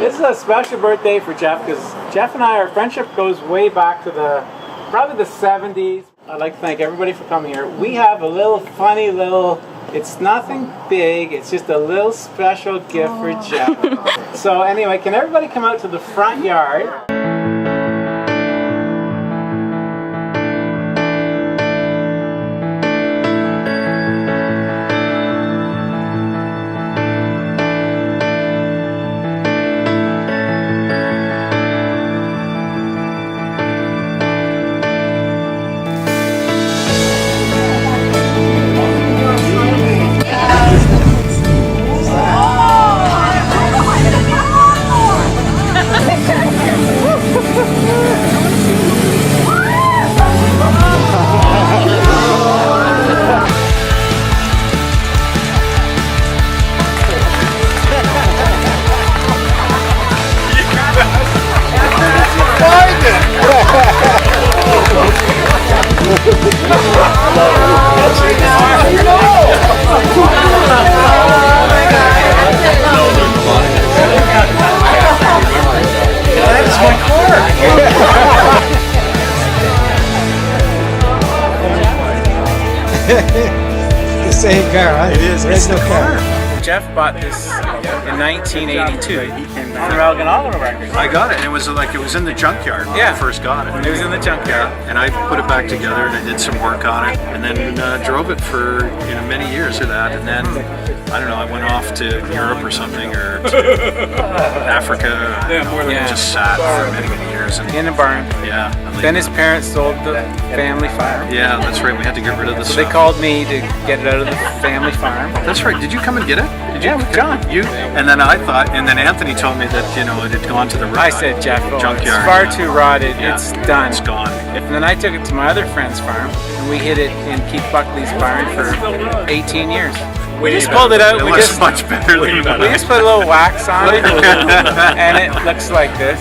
This is a special birthday for Jeff because Jeff and I, our friendship goes way back to probably the 70s. I'd like to thank everybody for coming here. We have a little funny it's nothing big, it's just a little special gift for Jeff. So anyway, can everybody come out to the front yard? The same car, huh? It is. It's the car. Jeff bought this in 1982 from Elgin Records. I got it, and it was in the junkyard when I first got it. It was in the junkyard. And I put it back together, and I did some work on it, and then drove it for many years of that. And then I don't know, I went off to Europe or something, or to Africa. And just sat for many years. And, In a barn. Yeah. Then his parents sold the family farm. Yeah, that's right. We had to get rid of the So stuff. they called me to get it out of the family farm. That's right. Did you come and get it? Did you? Yeah, with John. You? And then Anthony told me that it had gone to the I said, Jeff, junkyard. it's far too rotted. Yeah, it's done. It's gone. And then I took it to my other friend's farm, and we hid it in Keith Buckley's barn for 18 years. We just pulled it out. It looks much better than that. We just put a little wax on it, and it looks like this.